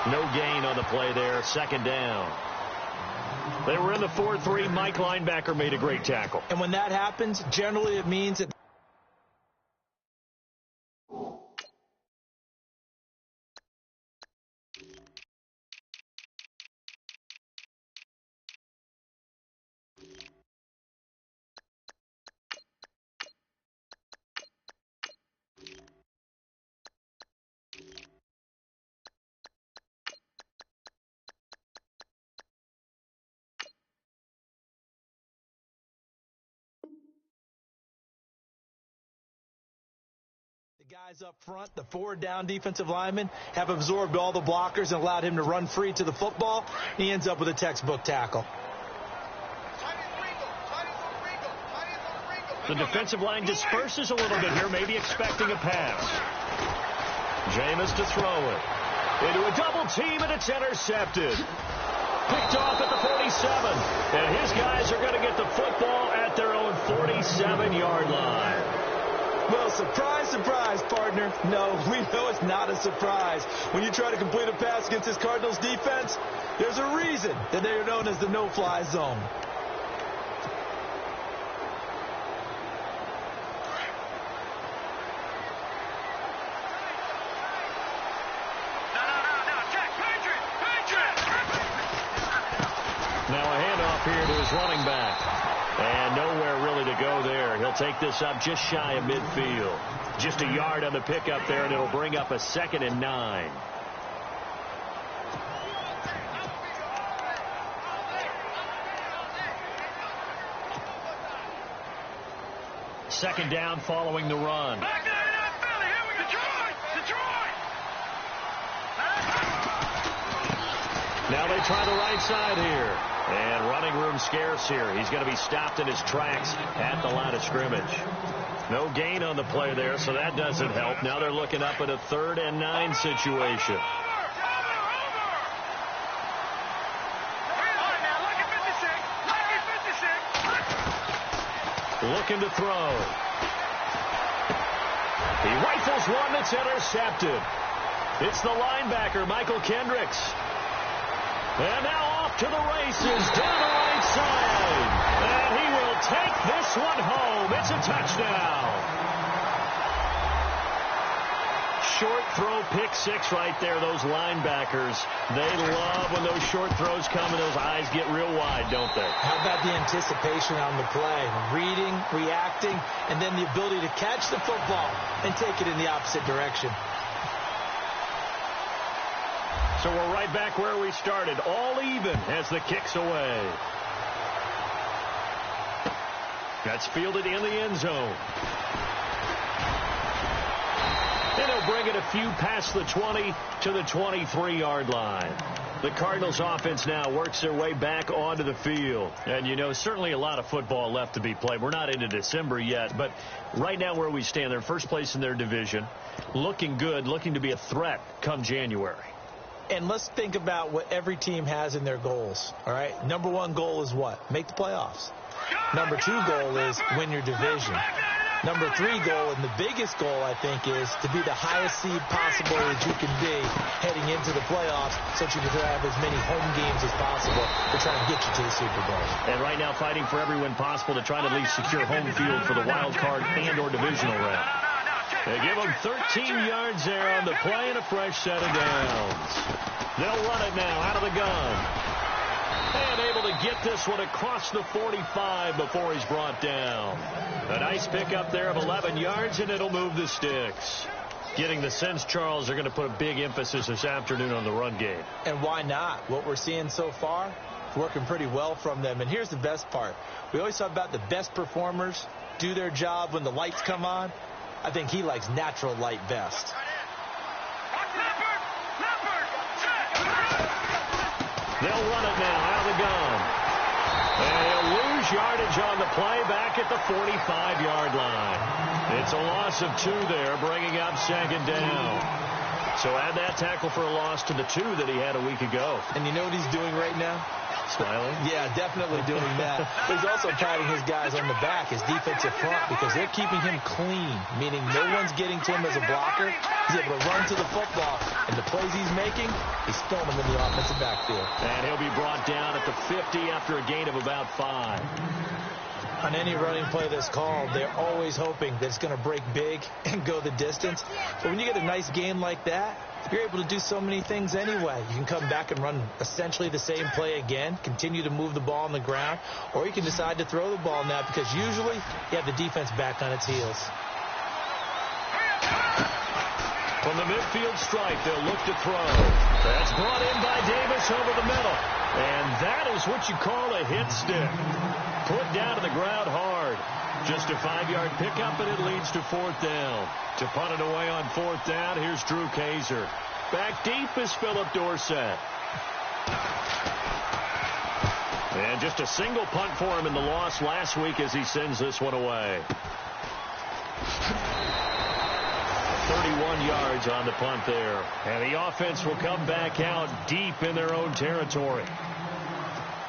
No gain on the play there. Second down. They were in the 4-3. Mike linebacker made a great tackle. And when that happens, generally it means that the guys up front, the forward down defensive linemen, have absorbed all the blockers and allowed him to run free to the football. He ends up with a textbook tackle. The defensive line disperses a little bit here, maybe expecting a pass. Jameis to throw it. Into a double team, and it's intercepted. Picked off at the 47. And his guys are going to get the football at their own 47-yard line. Well, surprise, surprise, partner. No, we know it's not a surprise. When you try to complete a pass against this Cardinals defense, there's a reason that they are known as the no-fly zone. Now a handoff here to his running back. And nowhere really to go there. He'll take this up just shy of midfield. Just a yard on the pickup there, and it'll bring up a 2nd and 9. Second down following the run. Now they try the right side here. And running room scarce here. He's going to be stopped in his tracks at the line of scrimmage. No gain on the play there, so that doesn't help. Now they're looking up at a 3rd and 9 situation. Looking to throw. He rifles one that's intercepted. It's the linebacker, Michael Kendricks. And now off to the races down the right side. And he will take this one home. It's a touchdown. Short throw, pick 6 right there. Those linebackers, they love when those short throws come and those eyes get real wide, don't they? How about the anticipation on the play? Reading, reacting, and then the ability to catch the football and take it in the opposite direction. So we're right back where we started, all even as the kick's away. That's fielded in the end zone. And he'll bring it a few past the 20 to the 23-yard line. The Cardinals offense now works their way back onto the field. And, you know, certainly a lot of football left to be played. We're not into December yet, but right now where we stand, they're first place in their division. Looking good, looking to be a threat come January. And let's think about what every team has in their goals, all right? Number 1 goal is what? Make the playoffs. Number 2 goal is win your division. Number 3 goal, and the biggest goal, I think, is to be the highest seed possible that you can be heading into the playoffs so that you can have as many home games as possible to try and get you to the Super Bowl. And right now fighting for every win possible to try to at least secure home field for the wild card and or divisional round. They give them 13 yards there on the play and a fresh set of downs. They'll run it now out of the gun. And able to get this one across the 45 before he's brought down. A nice pickup there of 11 yards, and it'll move the sticks. Getting the sense, Charles, they're going to put a big emphasis this afternoon on the run game. And why not? What we're seeing so far, working pretty well from them. And here's the best part. We always talk about the best performers do their job when the lights come on. I think he likes natural light best. They'll run it now out of the gun. And he'll lose yardage on the play back at the 45-yard line. It's a loss of 2 there, bringing up 2nd down. So add that tackle for a loss to the 2 that he had a week ago. And you know what he's doing right now? Smiling? Yeah, definitely doing that. But he's also patting his guys on the back, his defensive front, because they're keeping him clean, meaning no one's getting to him as a blocker. He's able to run to the football, and the plays he's making, he's throwing them in the offensive backfield. And he'll be brought down at the 50 after a gain of about 5. On any running play that's called, they're always hoping that it's going to break big and go the distance. But when you get a nice gain like that, you're able to do so many things anyway. You can come back and run essentially the same play again, continue to move the ball on the ground, or you can decide to throw the ball now because usually you have the defense back on its heels. From the midfield stripe, they'll look to throw. That's brought in by Davis over the middle. And that is what you call a hit stick. Put down to the ground hard. Just a 5-yard pickup, and it leads to 4th down. To punt it away on 4th down, here's Drew Kaiser. Back deep is Philip Dorsett. And just a single punt for him in the loss last week as he sends this one away. 31 yards on the punt there. And the offense will come back out deep in their own territory.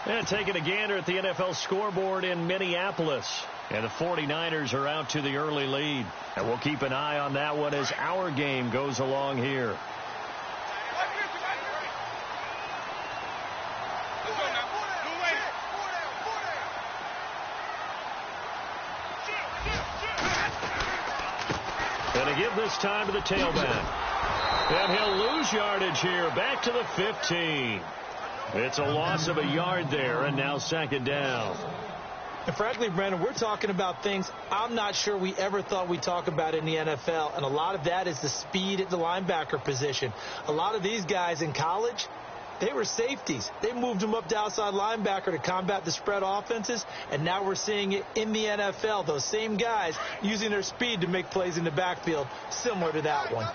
And taking a gander at the NFL scoreboard in Minneapolis. And the 49ers are out to the early lead. And we'll keep an eye on that one as our game goes along here. And to give this time to the tailback. And he'll lose yardage here. Back to the 15. It's a loss of a yard there, and now 2nd down. And frankly, Brandon, we're talking about things I'm not sure we ever thought we'd talk about in the NFL, and a lot of that is the speed at the linebacker position. A lot of these guys in college, they were safeties. They moved them up to outside linebacker to combat the spread offenses, and now we're seeing it in the NFL. Those same guys using their speed to make plays in the backfield, similar to that one.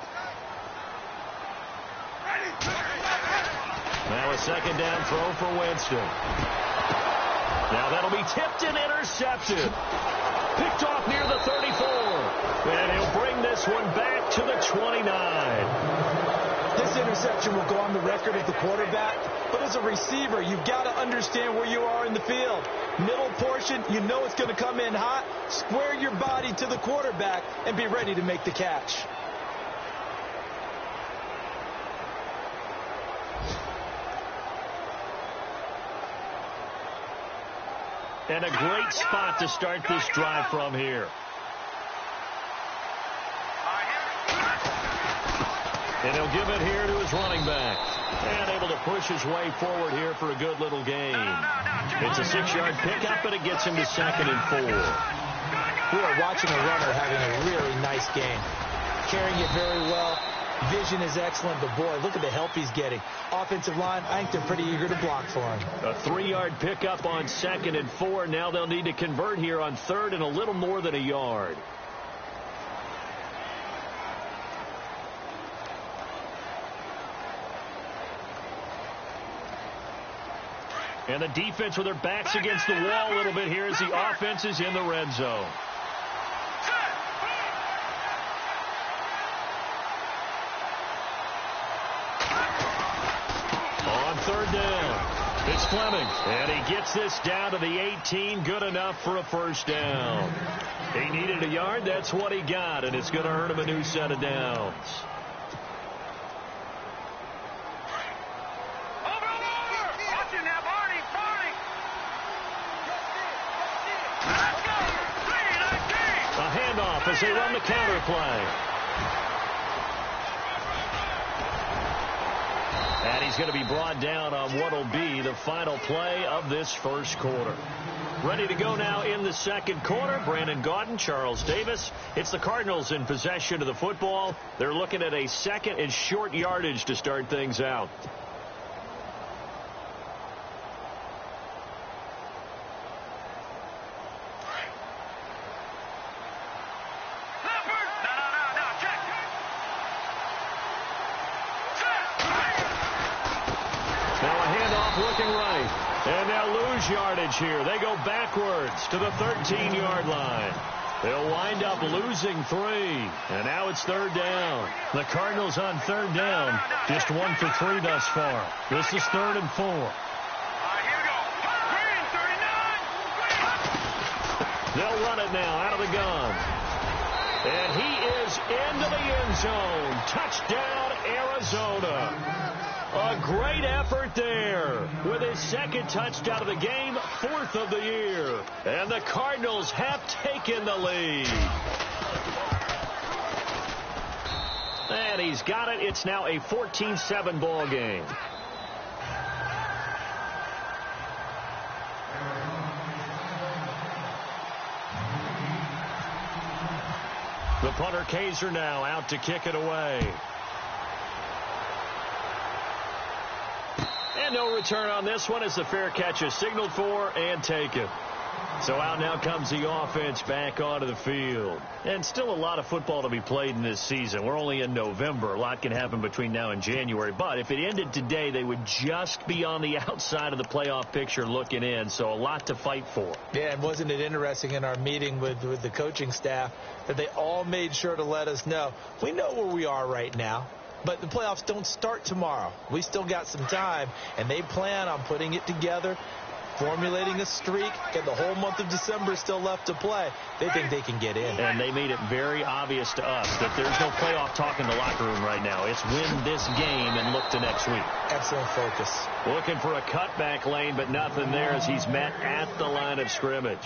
Now a 2nd down throw for Winston. Now that'll be tipped and intercepted. Picked off near the 34. And he'll bring this one back to the 29. This interception will go on the record as the quarterback, but as a receiver, you've got to understand where you are in the field. Middle portion, you know it's going to come in hot. Square your body to the quarterback and be ready to make the catch. And a great spot to start this drive from here. And he'll give it here to his running back. And able to push his way forward here for a good little gain. It's a 6-yard pickup, and it gets him to 2nd and 4. We are watching a runner having a really nice game. Carrying it very well. Vision is excellent, but boy, look at the help he's getting. Offensive line, I think they're pretty eager to block for him. A 3-yard pickup on 2nd and 4. Now they'll need to convert here on 3rd and a little more than a yard. And the defense with their backs against the wall a little bit here as the offense is in the red zone. On 3rd down, it's Fleming. And he gets this down to the 18. Good enough for a 1st down. He needed a yard. That's what he got. And it's going to earn him a new set of downs. As they run the counter play. And he's going to be brought down on what will be the final play of this 1st quarter. Ready to go now in the 2nd quarter. Brandon Gaudin, Charles Davis. It's the Cardinals in possession of the football. They're looking at a 2nd and short yardage to start things out. Looking right. And they'll lose yardage here. They go backwards to the 13-yard line. They'll wind up losing 3. And now it's 3rd down. The Cardinals on 3rd down. Just 1 for 3 thus far. This is 3rd and 4. They'll run it now out of the gun. And he is into the end zone. Touchdown, Arizona. A great effort there with his second touchdown of the game, 4th of the year. And the Cardinals have taken the lead. And he's got it. It's now a 14-7 ball game. The punter Kaiser now out to kick it away. And no return on this one as the fair catch is signaled for and taken. So out now comes the offense back onto the field. And still a lot of football to be played in this season. We're only in November. A lot can happen between now and January. But if it ended today, they would just be on the outside of the playoff picture looking in. So a lot to fight for. Yeah, and wasn't it interesting in our meeting with the coaching staff that they all made sure to let us know, we know where we are right now. But the playoffs don't start tomorrow. We still got some time, and they plan on putting it together, formulating a streak, and the whole month of December is still left to play. They think they can get in. And they made it very obvious to us that there's no playoff talk in the locker room right now. It's win this game and look to next week. Excellent focus. Looking for a cutback lane, but nothing there as he's met at the line of scrimmage.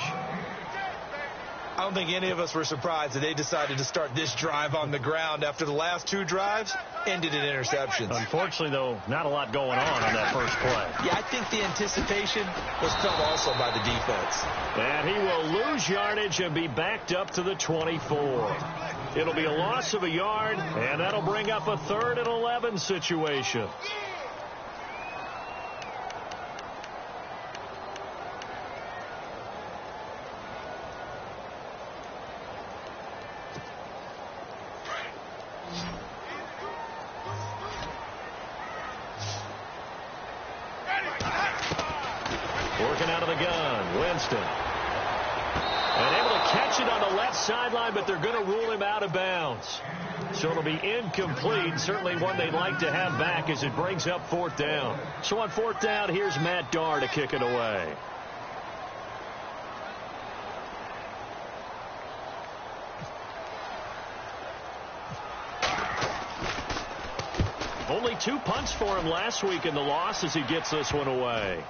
I don't think any of us were surprised that they decided to start this drive on the ground after the last 2 drives ended in interceptions. Unfortunately, though, not a lot going on that first play. Yeah, I think the anticipation was felt also by the defense. And he will lose yardage and be backed up to the 24. It'll be a loss of a yard, and that'll bring up a 3rd and 11 situation. Working out of the gun, Winston. And able to catch it on the left sideline, but they're going to rule him out of bounds. So it'll be incomplete. Certainly one they'd like to have back as it brings up 4th down. So on 4th down, here's Matt Darr to kick it away. Only 2 punts for him last week in the loss as he gets this one away.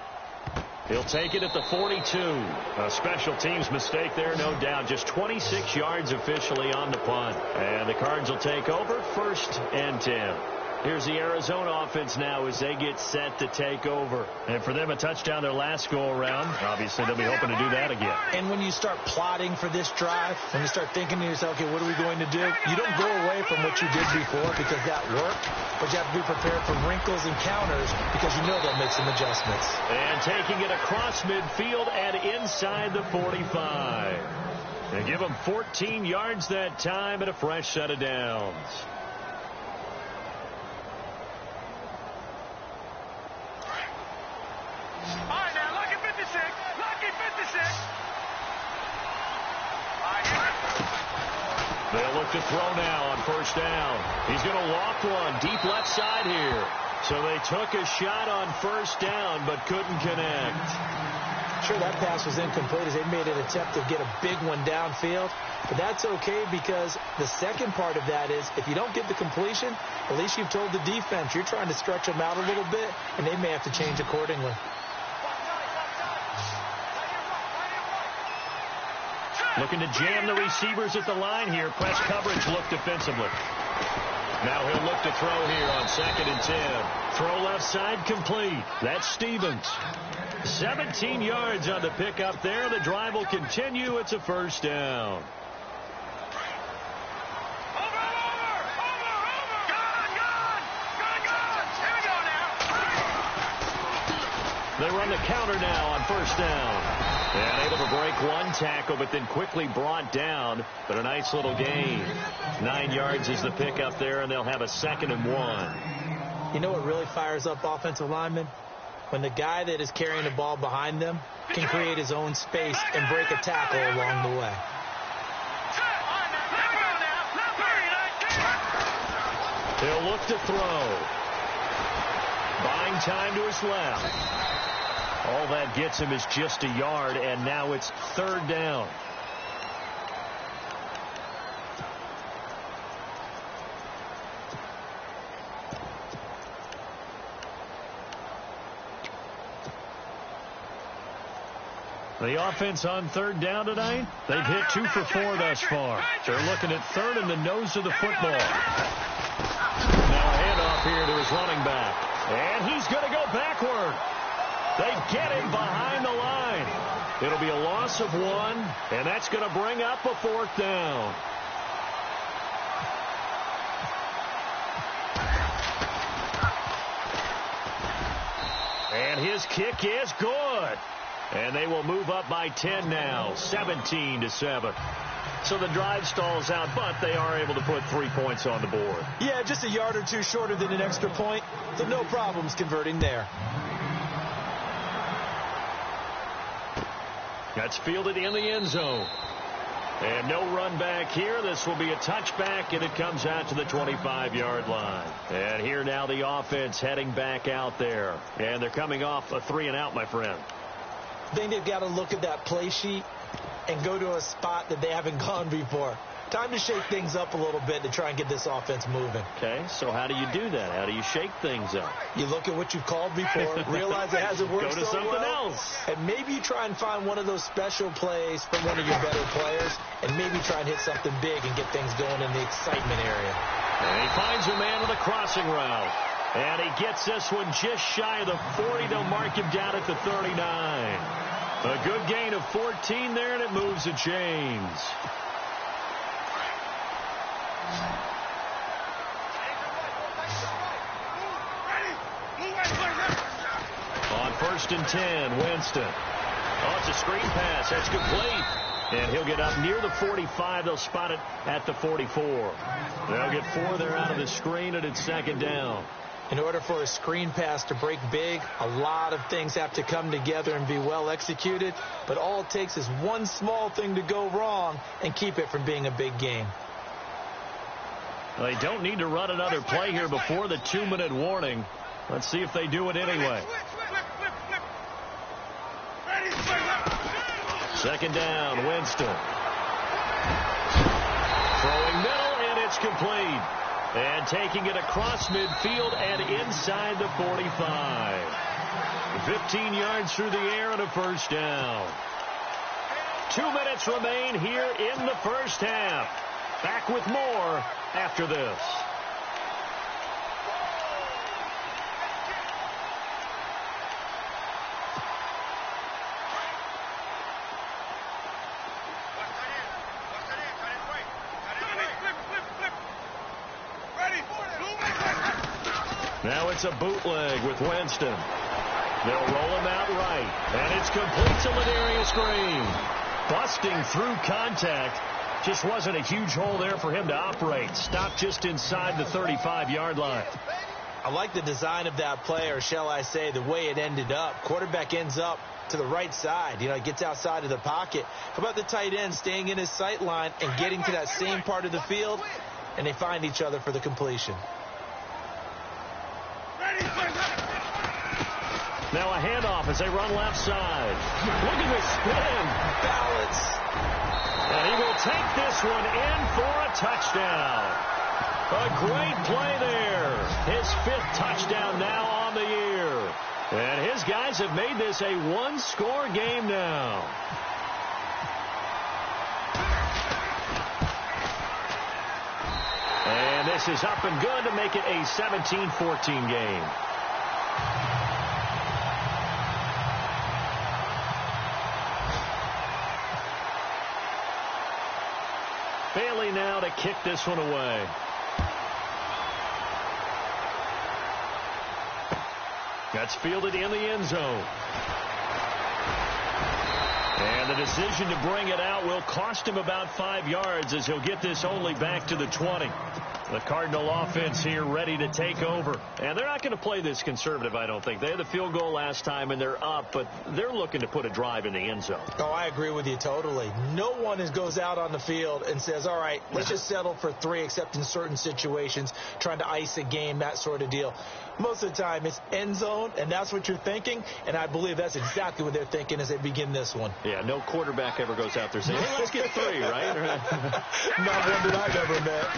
He'll take it at the 42. A special teams mistake there, no doubt. Just 26 yards officially on the punt. And the Cards will take over 1st and 10. Here's the Arizona offense now as they get set to take over. And for them, a touchdown their last go-around. Obviously, they'll be hoping to do that again. And when you start plotting for this drive, when you start thinking to yourself, okay, what are we going to do? You don't go away from what you did before because that worked, but you have to be prepared for wrinkles and counters because you know they'll make some adjustments. And taking it across midfield and inside the 45. They give them 14 yards that time and a fresh set of downs. All right, now, lucky 56. Lucky 56. They'll look to throw now on 1st down. He's going to walk one deep left side here. So they took a shot on 1st down, but couldn't connect. Sure, that pass was incomplete as they made an attempt to get a big one downfield. But that's okay because the second part of that is if you don't get the completion, at least you've told the defense you're trying to stretch them out a little bit, and they may have to change accordingly. Looking to jam the receivers at the line here. Press coverage look defensively. Now he'll look to throw here on 2nd and 10. Throw left side complete. That's Stevens. 17 yards on the pickup there. The drive will continue. It's a 1st down. They run the counter now on 1st down. And able to break one tackle, but then quickly brought down. But a nice little gain. 9 yards is the pickup there, and they'll have a 2nd and 1. You know what really fires up offensive linemen? When the guy that is carrying the ball behind them can create his own space and break a tackle along the way. He'll look to throw. Buying time to his left. All that gets him is just a yard, and now it's 3rd down. The offense on third down tonight, they've hit 2 for 4 thus far. They're looking at third in the nose of the football. Now a handoff here to his running back. And he's going to go backward. They get him behind the line. It'll be a loss of 1, and that's going to bring up a 4th down. And his kick is good. And they will move up by 10 now, 17-7. So the drive stalls out, but they are able to put 3 points on the board. Yeah, just a yard or two shorter than an extra point, so no problems converting there. That's fielded in the end zone. And no run back here. This will be a touchback, and it comes out to the 25-yard line. And here now the offense heading back out there. And they're coming off a 3-and-out, my friend. I think they've got to look at that play sheet and go to a spot that they haven't gone before. Time to shake things up a little bit to try and get this offense moving. Okay, so how do you do that? How do you shake things up? You look at what you've called before, realize it hasn't worked Go to so something well, else. and maybe you try and find one of those special plays from one of your better players, and maybe try and hit something big and get things going in the excitement area. And he finds a man on the crossing route. And he gets this one just shy of the 40. They'll mark him down at the 39. A good gain of 14 there, and it moves the chains. On 1st and 10, Winston. Oh, it's a screen pass. That's complete. And he'll get up near the 45. They'll spot it at the 44. They'll get 4 there out of the screen, and it's 2nd down. In order for a screen pass to break big, a lot of things have to come together and be well executed. But all it takes is one small thing to go wrong and keep it from being a big game. They don't need to run another play here before the 2-minute warning. Let's see if they do it anyway. 2nd down, Winston. Throwing middle, and it's complete. And taking it across midfield and inside the 45. 15 yards through the air and a 1st down. 2 minutes remain here in the first half. Back with more after this. Now it's a bootleg with Winston. They'll roll him out right. And it's complete to Ladarius Green. Busting through contact. Just wasn't a huge hole there for him to operate. Stopped just inside the 35-yard line. I like the design of that play, or shall I say the way it ended up. Quarterback ends up to the right side. You know, he gets outside of the pocket. How about the tight end staying in his sight line and getting to that same part of the field, and they find each other for the completion. Now a handoff as they run left side. Look at the spin. Balance. And he will take this one in for a touchdown. A great play there. His 5th touchdown now on the year. And his guys have made this a 1-score game now. And this is up and good to make it a 17-14 game. Bailey now to kick this one away. That's fielded in the end zone. And the decision to bring it out will cost him about 5 yards as he'll get this only back to the 20. The Cardinal offense here ready to take over. And they're not going to play this conservative, I don't think. They had the field goal last time, and they're up, but they're looking to put a drive in the end zone. Oh, I agree with you totally. No one goes out on the field and says, all right, let's just settle for 3, except in certain situations, trying to ice a game, that sort of deal. Most of the time, it's end zone, and that's what you're thinking, and I believe that's exactly what they're thinking as they begin this one. Yeah, no quarterback ever goes out there saying, hey, let's get 3, right? Not one that I've ever met.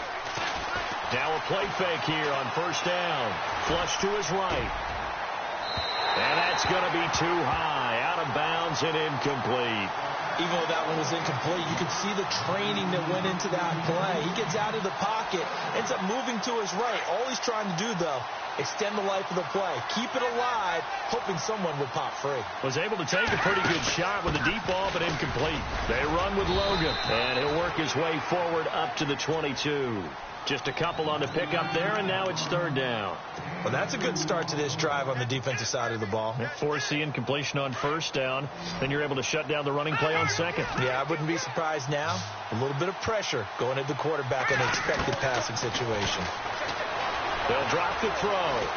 Now a play fake here on 1st down. Flush to his right. And that's going to be too high, out of bounds and incomplete. Even though that one was incomplete, you can see the training that went into that play. He gets out of the pocket, ends up moving to his right. All he's trying to do, though, extend the life of the play. Keep it alive, hoping someone would pop free. Was able to take a pretty good shot with a deep ball, but incomplete. They run with Logan, and he'll work his way forward up to the 22. Just a couple on the pickup there, and now it's third down. Well, that's a good start to this drive on the defensive side of the ball. Forcing completion on first down. Then you're able to shut down the running play on second. Yeah, I wouldn't be surprised now. A little bit of pressure going at the quarterback in an expected passing situation. They'll drop the throw.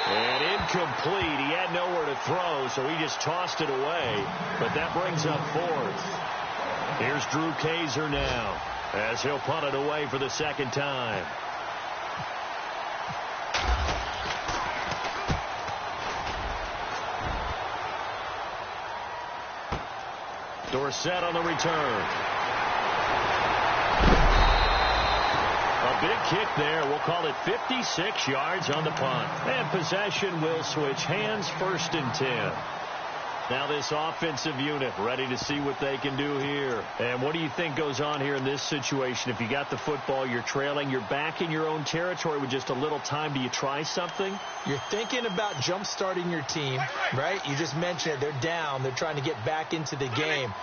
And incomplete. He had nowhere to throw, so he just tossed it away. But that brings up fourth. Here's Drew Kaiser now as he'll punt it away for the second time. Dorsett on the return. A big kick there. We'll call it 56 yards on the punt. And possession will switch hands, first and 10. Now this offensive unit ready to see what they can do here. And what do you think goes on here in this situation? If you got the football, you're trailing, you're back in your own territory with just a little time. Do you try something? You're thinking about jump-starting your team, right? You just mentioned it. They're down. They're trying to get back into the game.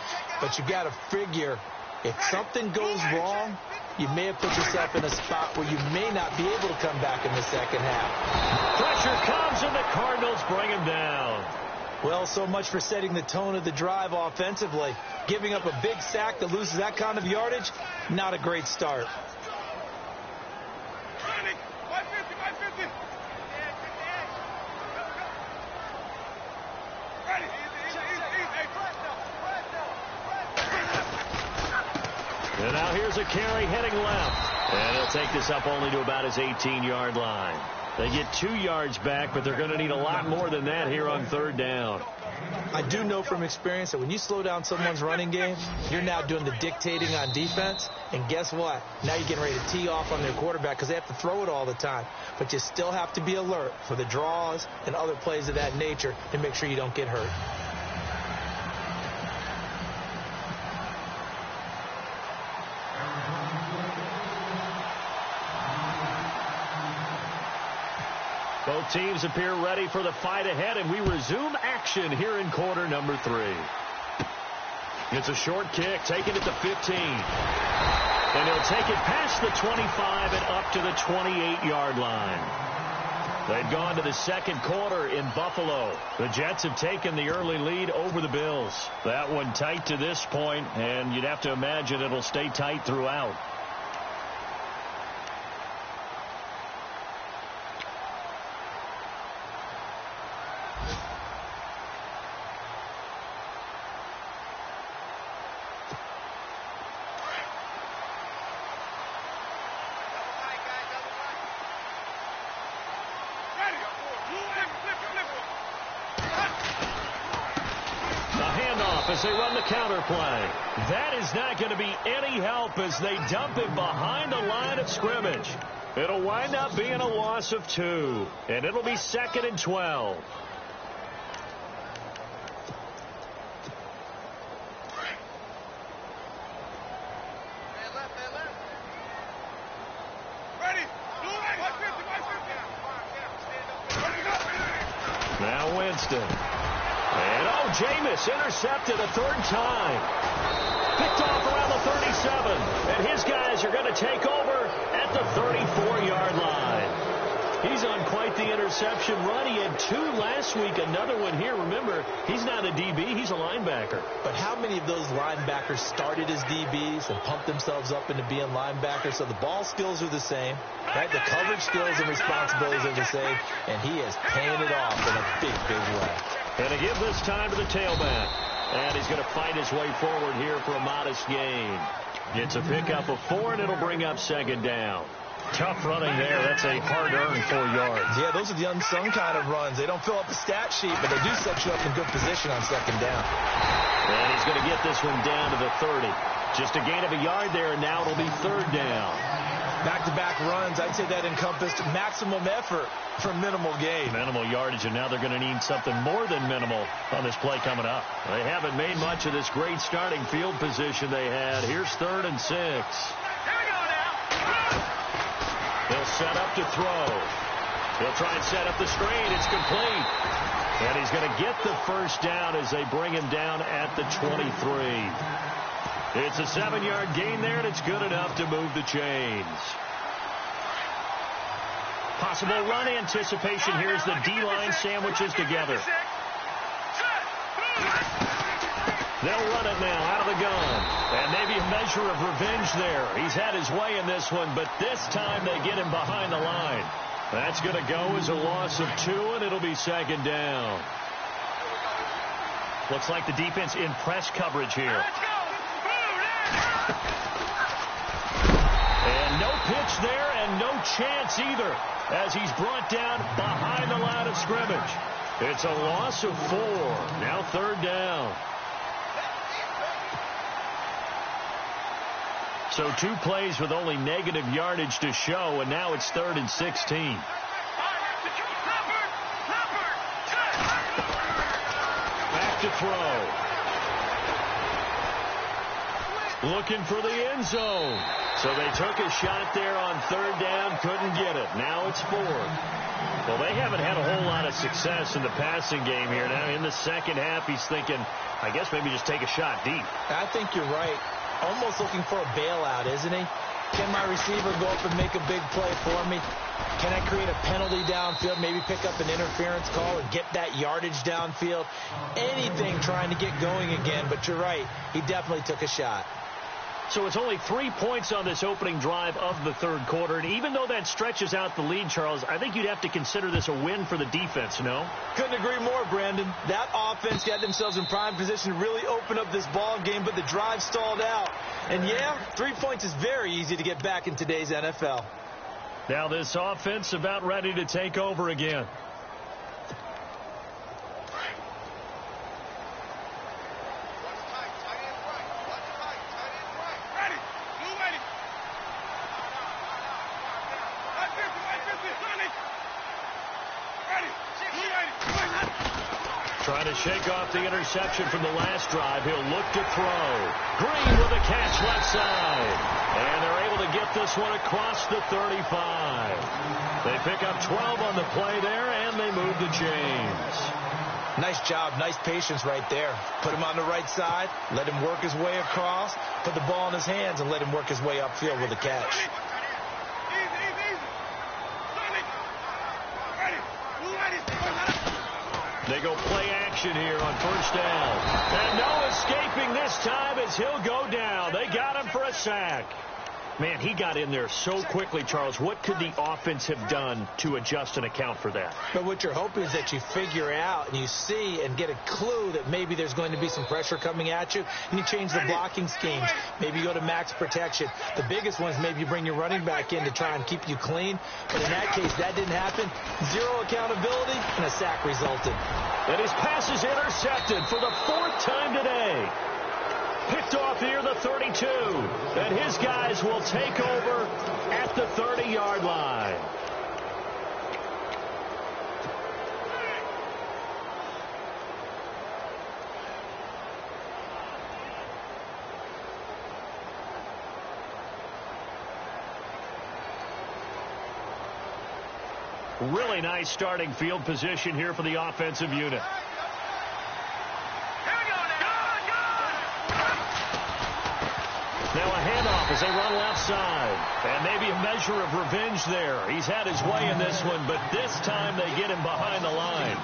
But you got to figure if something goes wrong, you may have put yourself in a spot where you may not be able to come back in the second half. Pressure comes, and the Cardinals bring him down. Well, so much for setting the tone of the drive offensively. Giving up a big sack that loses that kind of yardage, not a great start. And now here's a carry heading left. And he'll take this up only to about his 18-yard line. They get 2 yards back, but they're going to need a lot more than that here on third down. I do know from experience that when you slow down someone's running game, you're now doing the dictating on defense. And guess what? Now you're getting ready to tee off on their quarterback because they have to throw it all the time. But you still have to be alert for the draws and other plays of that nature to make sure you don't get hurt. Both teams appear ready for the fight ahead, and we resume action here in quarter number 3. It's a short kick, taken at the 15. And he'll take it past the 25 and up to the 28-yard line. They've gone to the second quarter in Buffalo. The Jets have taken the early lead over the Bills. That one tight to this point, and you'd have to imagine it'll stay tight throughout. As they run the counter play. That is not going to be any help as they dump it behind the line of scrimmage. It'll wind up being a loss of 2, and it'll be 2nd and 12. Now Winston. And Jameis intercepted a third time. Picked off around the 37. And his guys are going to take over at the 34-yard line. He's on quite the interception run. He had 2 last week, another one here. Remember, he's not a DB, he's a linebacker. But how many of those linebackers started as DBs and pumped themselves up into being linebackers? So the ball skills are the same, right? The coverage skills and responsibilities are the same, and he is paying it off in a big, big way. And to give this time to the tailback. And he's going to fight his way forward here for a modest gain. It's a pickup of 4, and it'll bring up second down. Tough running there. That's a hard-earned 4 yards. Yeah, those are the unsung kind of runs. They don't fill up the stat sheet, but they do set you up in good position on second down. And he's going to get this one down to the 30. Just a gain of a yard there, and now it'll be third down. Back-to-back runs, I'd say that encompassed maximum effort for minimal gain. Minimal yardage, and now they're going to need something more than minimal on this play coming up. They haven't made much of this great starting field position they had. Here's 3rd and 6. Here we go now. He'll set up to throw. He'll try and set up the screen. It's complete. And he's going to get the first down as they bring him down at the 23. It's a 7-yard gain there, and it's good enough to move the chains. Possible run anticipation here as the D-line sandwiches together. They'll run it now out of the gun. And maybe a measure of revenge there. He's had his way in this one, but this time they get him behind the line. That's going to go as a loss of 2, and it'll be 2nd down. Looks like the defense in press coverage here. And no pitch there and no chance either as he's brought down behind the line of scrimmage. It's a loss of 4. Now 3rd down. So 2 plays with only negative yardage to show, and now it's 3rd and 16. Back to throw. Looking for the end zone. So they took a shot there on 3rd down, couldn't get it. Now it's 4th. Well, they haven't had a whole lot of success in the passing game here. Now in the second half, he's thinking, I guess maybe just take a shot deep. I think you're right. Almost looking for a bailout, isn't he? Can my receiver go up and make a big play for me? Can I create a penalty downfield, maybe pick up an interference call and get that yardage downfield? Anything trying to get going again, but you're right. He definitely took a shot. So it's only 3 points on this opening drive of the 3rd quarter. And even though that stretches out the lead, Charles, I think you'd have to consider this a win for the defense, no? Couldn't agree more, Brandon. That offense got themselves in prime position to really open up this ball game, but the drive stalled out. And, yeah, 3 points is very easy to get back in today's NFL. Now this offense about ready to take over again. Trying to shake off the interception from the last drive. He'll look to throw. Green with a catch left side. And they're able to get this one across the 35. They pick up 12 on the play there, and they move the chains. Nice job. Nice patience right there. Put him on the right side. Let him work his way across. Put the ball in his hands and let him work his way upfield with a catch. They go play action here on 1st down. And no escaping this time as he'll go down. They got him for a sack. Man, he got in there so quickly, Charles. What could the offense have done to adjust and account for that? But what you're hoping is that you figure out and you see and get a clue that maybe there's going to be some pressure coming at you, and you change the blocking schemes. Maybe you go to max protection. The biggest one is maybe you bring your running back in to try and keep you clean. But in that case, that didn't happen. 0 accountability, and a sack resulted. And his pass is intercepted for the 4th time today. Picked off here the 32. And his guys will take over at the 30-yard line. Really nice starting field position here for the offensive unit. Now a handoff as they run left side. And maybe a measure of revenge there. He's had his way in this one, but this time they get him behind the line.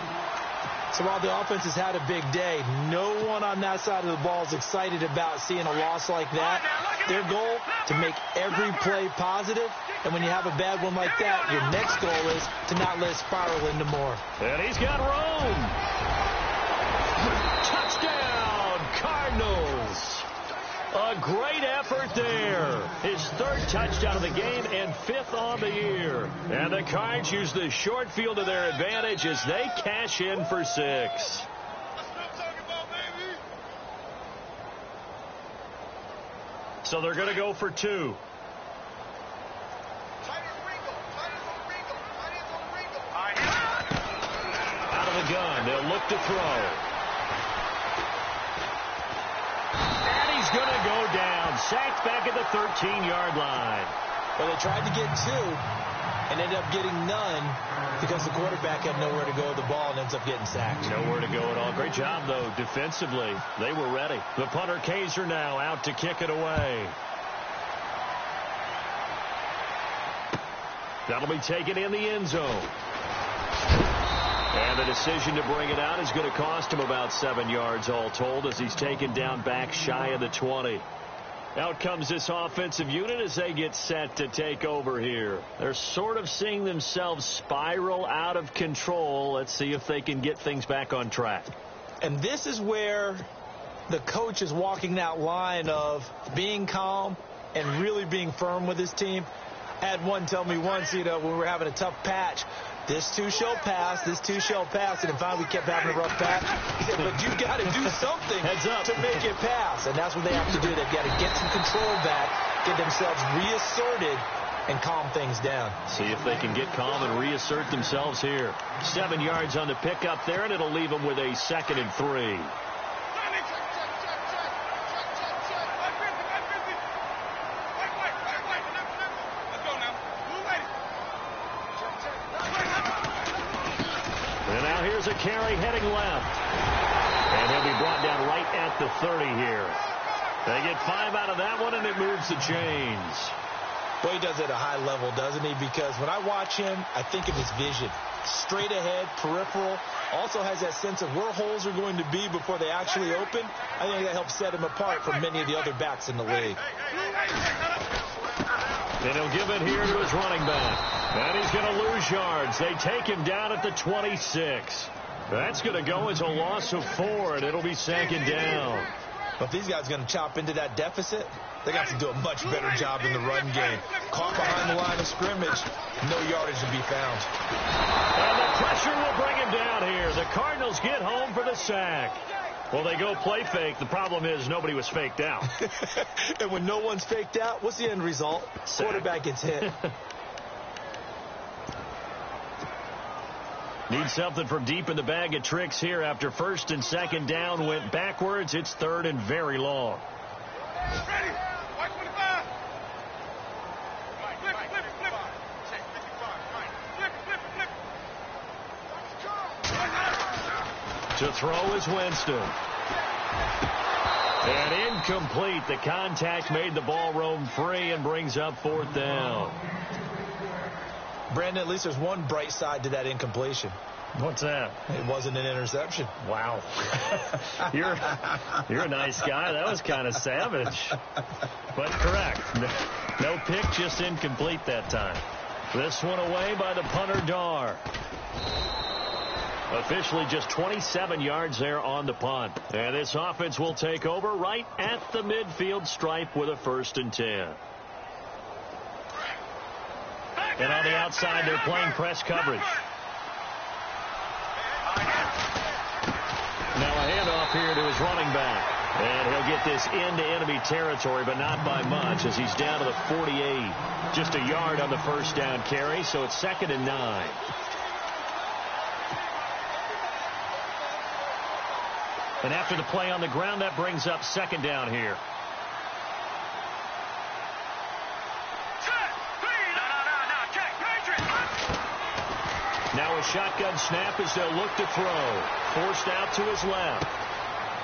So while the offense has had a big day, no one on that side of the ball is excited about seeing a loss like that. Their goal, to make every play positive. And when you have a bad one like that, your next goal is to not let it spiral into more. And he's got room. Touchdown, Cardinals. A great effort there. His 3rd touchdown of the game and 5th on the year. And the Cards use the short field to their advantage as they cash in for 6. So they're going to go for 2. gun. They'll look to throw. And he's going to go down. Sacked back at the 13-yard line. Well, they tried to get 2 and ended up getting none because the quarterback had nowhere to go with the ball and ends up getting sacked. Nowhere to go at all. Great job, though, defensively. They were ready. The punter, Kaiser, now out to kick it away. That'll be taken in the end zone. And the decision to bring it out is going to cost him about 7 yards all told as he's taken down back shy of the 20. Out comes this offensive unit as they get set to take over here. They're sort of seeing themselves spiral out of control. Let's see if they can get things back on track. And this is where the coach is walking that line of being calm and really being firm with his team. I had one tell me once, when we were having a tough patch, this too shall pass, this too shall pass, and finally we kept having a rough patch. He said, but you've got to do something to make it pass, and that's what they have to do. They've got to get some control back, get themselves reasserted, and calm things down. See if they can get calm and reassert themselves here. 7 yards on the pickup there, and it'll leave them with a 2nd and 3. A carry heading left. And he'll be brought down right at the 30 here. They get 5 out of that one, and it moves the chains. Well, he does it at a high level, doesn't he? Because when I watch him, I think of his vision. Straight ahead, peripheral. Also has that sense of where holes are going to be before they actually open. I think that helps set him apart from many of the other backs in the league. And he'll give it here to his running back. And he's going to lose yards. They take him down at the 26. That's going to go as a loss of 4, and it'll be 2nd down. But if these guys are going to chop into that deficit, they got to do a much better job in the run game. Caught behind the line of scrimmage, no yardage to be found. And the pressure will bring him down here. The Cardinals get home for the sack. Well, they go play fake. The problem is nobody was faked out. And when no one's faked out, what's the end result? Sack. Quarterback gets hit. Need something from deep in the bag of tricks here after 1st and 2nd down went backwards. It's 3rd and very long. Ready. White 25. Flip. To throw is Winston. And incomplete. The contact made the ball roam free and brings up 4th down. Brandon, at least there's one bright side to that incompletion. What's that? It wasn't an interception. Wow. You're a nice guy. That was kind of savage. But correct. No pick, just incomplete that time. This one away by the punter, Dar. Officially just 27 yards there on the punt. And this offense will take over right at the midfield stripe with a 1st and 10. And on the outside, they're playing press coverage. Now a handoff here to his running back. And he'll get this into enemy territory, but not by much as he's down to the 48. Just a yard on the 1st down carry, so it's 2nd and 9. And after the play on the ground, that brings up 2nd down here. Now a shotgun snap as they'll look to throw. Forced out to his left.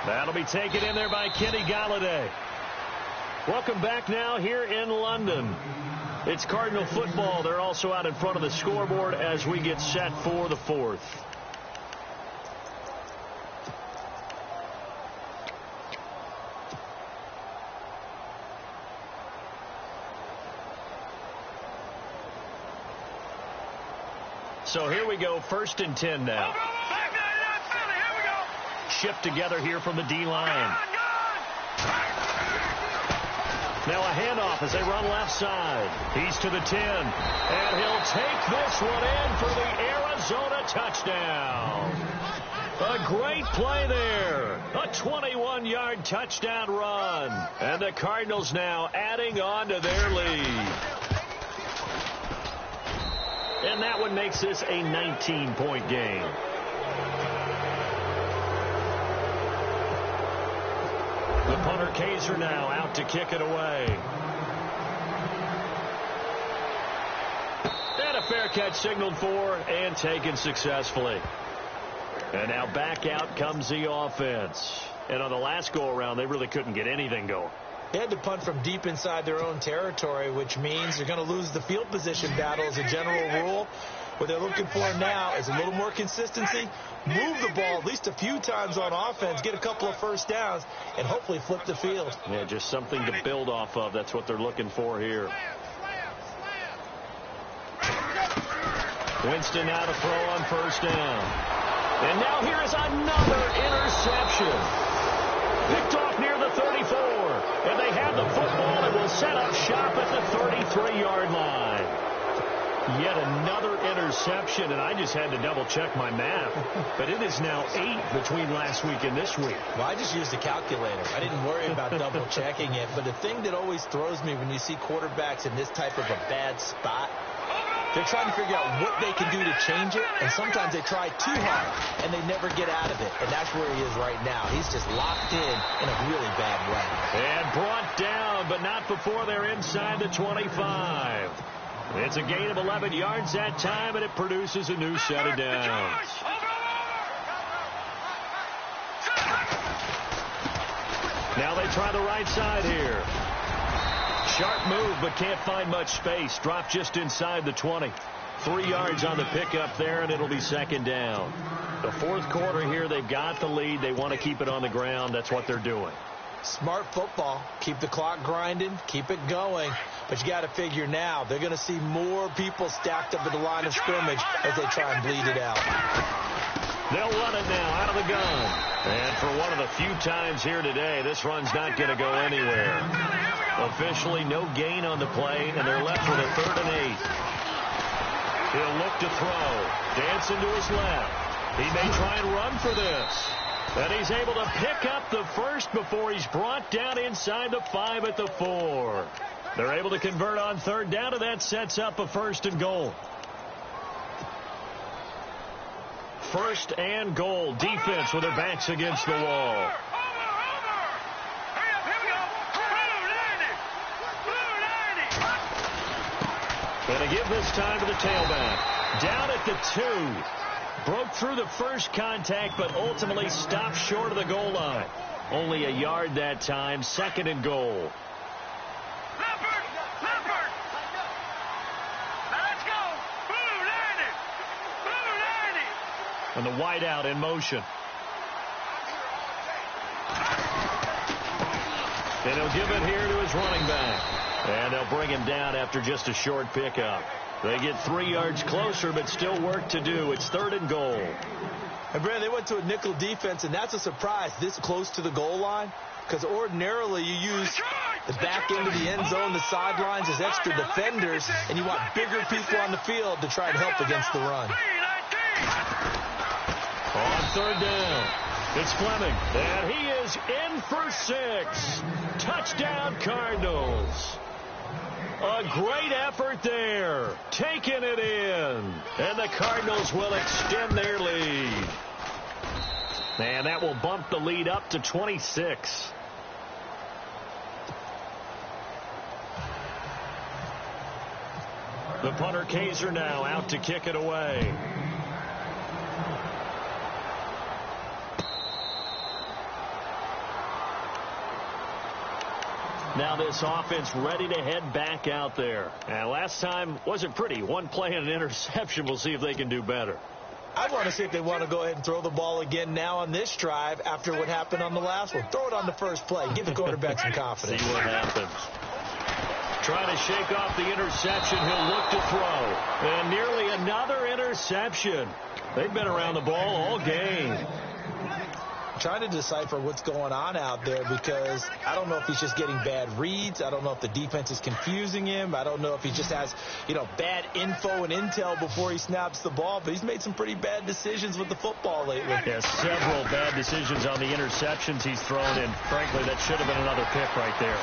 That'll be taken in there by Kenny Galladay. Welcome back now here in London. It's Cardinal football. They're also out in front of the scoreboard as we get set for the 4th. So here we go, 1st and 10 now. Shift together here from the D-line. Now a handoff as they run left side. He's to the 10. And he'll take this one in for the Arizona touchdown. A great play there. A 21-yard touchdown run. And the Cardinals now adding on to their lead. And that one makes this a 19-point game. The punter Kaiser now out to kick it away. And a fair catch signaled for and taken successfully. And now back out comes the offense. And on the last go-around, they really couldn't get anything going. They had to punt from deep inside their own territory, which means they're going to lose the field position battle as a general rule. What they're looking for now is a little more consistency, move the ball at least a few times on offense, get a couple of first downs, and hopefully flip the field. Yeah, just something to build off of. That's what they're looking for here. Winston now to throw on first down. And now here is another interception. Picked off near the 34. And they have the football and will set up shop at the 33-yard line. Yet another interception, and I just had to double-check my math. But it is now 8 between last week and this week. Well, I just used a calculator. I didn't worry about double-checking it. But the thing that always throws me when you see quarterbacks in this type of a bad spot, they're trying to figure out what they can do to change it, and sometimes they try too hard, and they never get out of it. And that's where he is right now. He's just locked in a really bad way. And brought down, but not before they're inside the 25. It's a gain of 11 yards that time, and it produces a new set of downs. Now they try the right side here. Sharp move, but can't find much space. Drop just inside the 20. 3 yards on the pickup there, and it'll be second down. The fourth quarter here, they've got the lead. They want to keep it on the ground. That's what they're doing. Smart football. Keep the clock grinding. Keep it going. But you got to figure now, they're going to see more people stacked up at the line of scrimmage as they try and bleed it out. They'll run it now out of the gun. And for one of the few times here today, this run's not going to go anywhere. Officially no gain on the play, and they're left with a 3rd and 8. He'll look to throw. Dancing to his left. He may try and run for this. And he's able to pick up the first before he's brought down inside the 5 at the 4. They're able to convert on 3rd down, and that sets up a 1st and goal. 1st and goal. Defense with their backs against the wall. Going to give this time to the tailback. Down at the 2. Broke through the first contact, but ultimately stopped short of the goal line. Only a yard that time. 2nd and goal. Let's go. Blue 90. And the wideout in motion. And he'll give it here to his running back. And they'll bring him down after just a short pickup. They get 3 yards closer, but still work to do. It's 3rd and goal. And, Brandon, they went to a nickel defense, and that's a surprise this close to the goal line, because ordinarily you use the back end of the end zone, the sidelines as extra defenders, and you want bigger people on the field to try and help against the run. On 3rd down, it's Fleming, and he is in for 6. Touchdown, Cardinals. A great effort there. Taking it in. And the Cardinals will extend their lead. And that will bump the lead up to 26. The punter Kaiser now out to kick it away. Now this offense ready to head back out there. And last time wasn't pretty. One play and an interception. We'll see if they can do better. I want to see if they want to go ahead and throw the ball again now on this drive after what happened on the last one. Throw it on the first play. Give the quarterback some confidence. See what happens. Trying to shake off the interception. He'll look to throw. And nearly another interception. They've been around the ball all game. Trying to decipher what's going on out there, because I don't know if he's just getting bad reads. I don't know if the defense is confusing him. I don't know if he just has, bad info and intel before he snaps the ball. But he's made some pretty bad decisions with the football lately. Yeah, several bad decisions on the interceptions he's thrown, and frankly, that should have been another pick right there.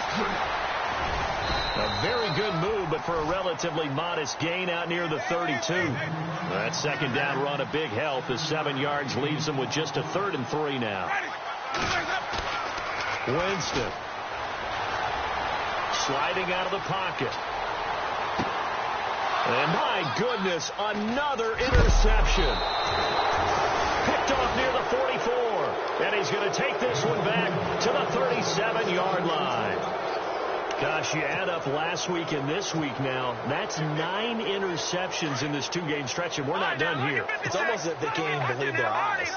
A very good move, but for a relatively modest gain out near the 32. That 2nd down run, a big help as 7 yards leaves them with just a 3rd and 3 now. Winston. Sliding out of the pocket. And my goodness, another interception. Picked off near the 44. And he's going to take this one back to the 37-yard line. Gosh, you add up last week and this week now, that's 9 interceptions in this 2-game stretch, and we're not done here. It's almost as if they can't even believe their eyes.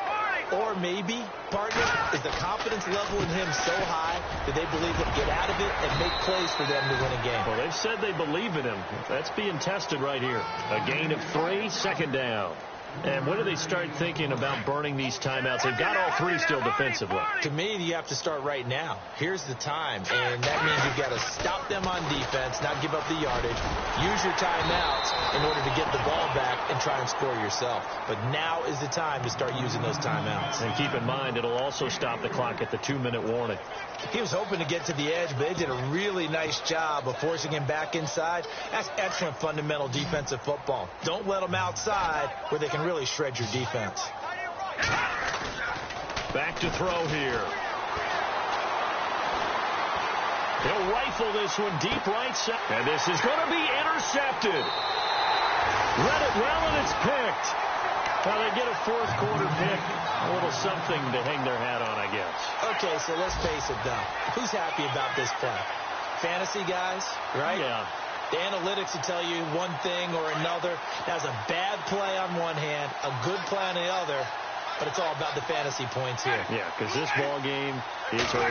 Or maybe, partner, is the confidence level in him so high that they believe he'll get out of it and make plays for them to win a game. Well, they've said they believe in him. That's being tested right here. A gain of 3, second down. And when do they start thinking about burning these timeouts? They've got all 3 still defensively. To me, you have to start right now. Here's the time, and that means you've got to stop them on defense, not give up the yardage, use your timeouts in order to get the ball back and try and score yourself. But now is the time to start using those timeouts. And keep in mind, it'll also stop the clock at the 2-minute warning. He was hoping to get to the edge, but they did a really nice job of forcing him back inside. That's excellent fundamental defensive football. Don't let them outside where they can really shred your defense. Back to throw here. He'll rifle this one deep right side. And this is going to be intercepted. Read it well, and it's picked. Well, they get a fourth-quarter pick. A little something to hang their hat on, I guess. Okay, so let's face it, though. Who's happy about this play? Fantasy guys, right? Yeah. The analytics will tell you one thing or another. That's a bad play on one hand, a good play on the other, but it's all about the fantasy points here. Yeah, because this ball game is over.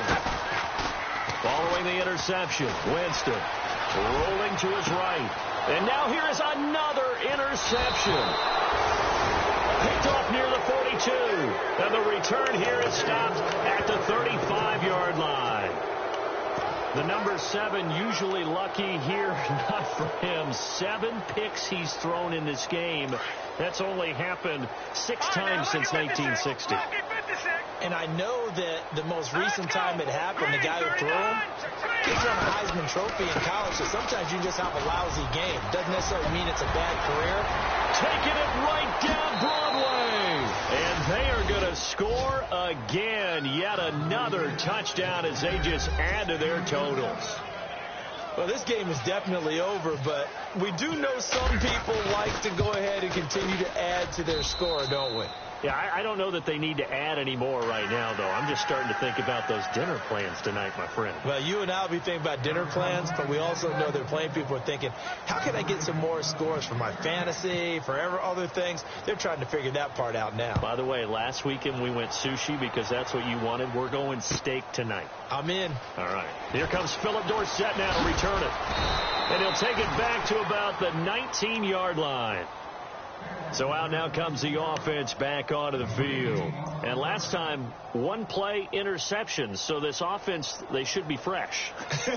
Following the interception, Winston rolling to his right. And now here is another interception. Picked off near the 42. And the return here is stopped at the 35-yard line. The number 7 usually lucky here, not for him. 7 picks he's thrown in this game. That's only happened 6 times since 1960. And I know that the most recent time it happened, the guy who threw him gets on a Heisman Trophy in college, so sometimes you just have a lousy game. Doesn't necessarily mean it's a bad career. Taking it right down Broadway. And they are going to score again. Yet another touchdown as they just add to their totals. Well, this game is definitely over, but we do know some people like to go ahead and continue to add to their score, don't we? Yeah, I don't know that they need to add any more right now, though. I'm just starting to think about those dinner plans tonight, my friend. Well, you and I will be thinking about dinner plans, but we also know that playing people are thinking, how can I get some more scores for my fantasy, for other things? They're trying to figure that part out now. By the way, last weekend we went sushi because that's what you wanted. We're going steak tonight. I'm in. All right. Here comes Philip Dorsett now to return it. And he'll take it back to about the 19-yard line. So out now comes the offense back onto the field. And last time, 1 play interception. So this offense, they should be fresh.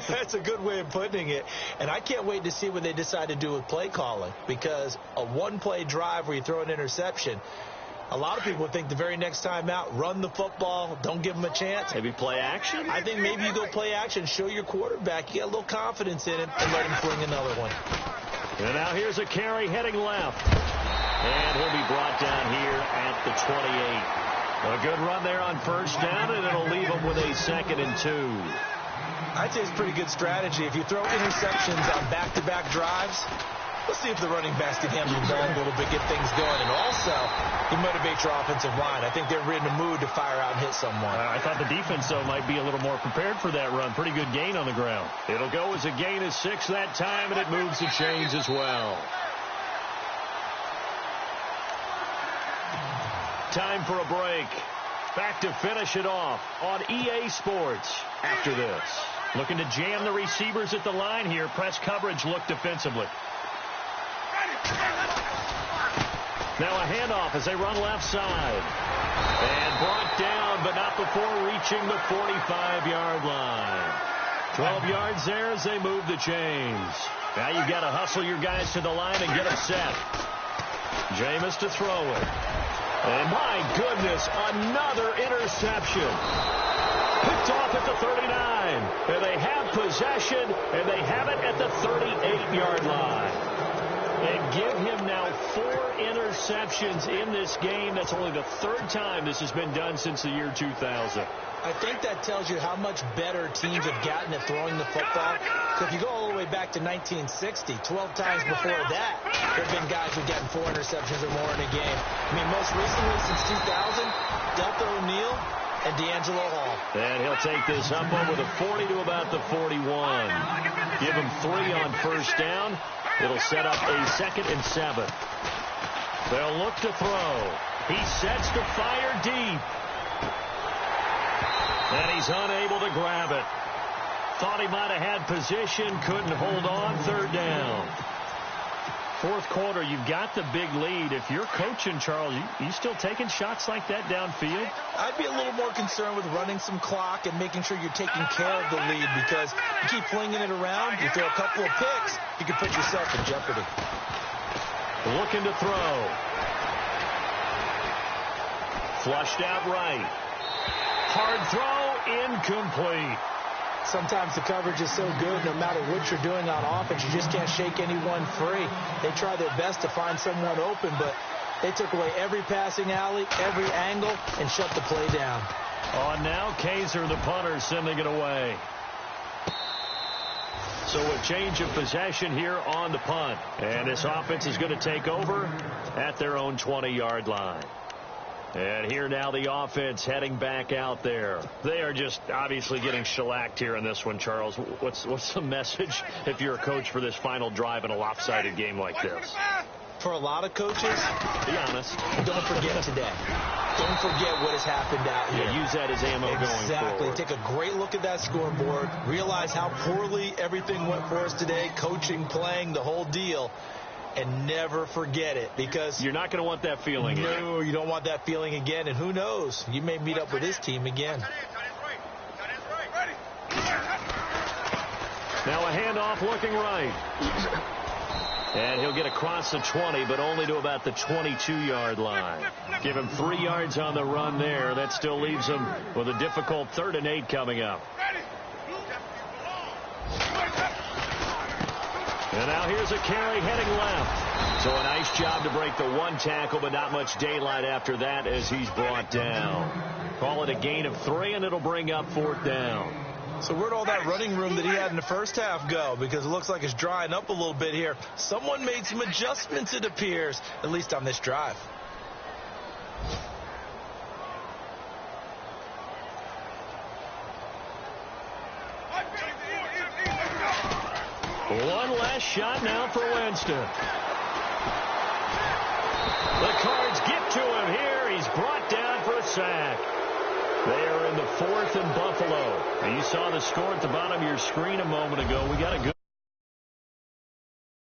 That's a good way of putting it. And I can't wait to see what they decide to do with play calling. Because a 1-play drive where you throw an interception, a lot of people think the very next time out, run the football, don't give them a chance. Maybe play action? I think maybe you go play action, show your quarterback you got a little confidence in him, and let him fling another one. And now here's a carry heading left. And he'll be brought down here at the 28. A good run there on first down, and it'll leave him with a 2nd and 2. I'd say it's a pretty good strategy. If you throw interceptions on back-to-back drives, let's see if the running backs can handle the ball a little bit, get things going. And also, you motivate your offensive line. I think they're in the mood to fire out and hit someone. I thought the defense, though, might be a little more prepared for that run. Pretty good gain on the ground. It'll go as a gain of 6 that time, and it moves the chains as well. Time for a break. Back to finish it off on EA Sports after this. Looking to jam the receivers at the line here. Press coverage look defensively. Now a handoff as they run left side. And brought down, but not before reaching the 45-yard line. 12 yards there as they move the chains. Now you've got to hustle your guys to the line and get them set. Jameis to throw it. And my goodness, another interception. Picked off at the 39. And they have possession, and they have it at the 38-yard line. And give him now 4 interceptions in this game. That's only the 3rd time this has been done since the year 2000. I think that tells you how much better teams have gotten at throwing the football. So if you go all the way back to 1960, 12 times before that, there have been guys who've gotten 4 interceptions or more in a game. I mean, most recently since 2000, Delta O'Neal and D'Angelo Hall. And he'll take this up over the 40 to about the 41. Give him 3 on first down. It'll set up a 2nd and 7. They'll look to throw. He sets to fire deep. And he's unable to grab it. Thought he might have had position, couldn't hold on, 3rd down. 4th quarter, you've got the big lead. If you're coaching, Charles, you still taking shots like that downfield? I'd be a little more concerned with running some clock and making sure you're taking care of the lead, because you keep flinging it around, you throw a couple of picks, you can put yourself in jeopardy. Looking to throw. Flushed out right. Hard throw, incomplete. Sometimes the coverage is so good, no matter what you're doing on offense, you just can't shake anyone free. They try their best to find someone open, but they took away every passing alley, every angle, and shut the play down. On now, Kaiser, the punter, sending it away. So a change of possession here on the punt. And this offense is going to take over at their own 20-yard line. And here now the offense heading back out there. They are just obviously getting shellacked here in this one, Charles. What's the message if you're a coach for this final drive in a lopsided game like this? For a lot of coaches, be honest, don't forget today. Don't forget what has happened out here. Yeah, use that as ammo going forward. Exactly. Take a great look at that scoreboard. Realize how poorly everything went for us today. Coaching, playing, the whole deal. And never forget it, because you're not going to want that feeling again. No, you don't want that feeling again. And who knows? You may meet up with this team again. Now a handoff looking right. And he'll get across the 20, but only to about the 22-yard line. Give him 3 yards on the run there. That still leaves him with a difficult 3rd and 8 coming up. And now here's a carry heading left. So a nice job to break the 1 tackle, but not much daylight after that as he's brought down. Call it a gain of 3, and it'll bring up 4th down. So where'd all that running room that he had in the first half go? Because it looks like it's drying up a little bit here. Someone made some adjustments, it appears, at least on this drive. One last shot now for Winston. The Cards get to him here. He's brought down for a sack. They are in the 4th and Buffalo. And you saw the score at the bottom of your screen a moment ago. We got a good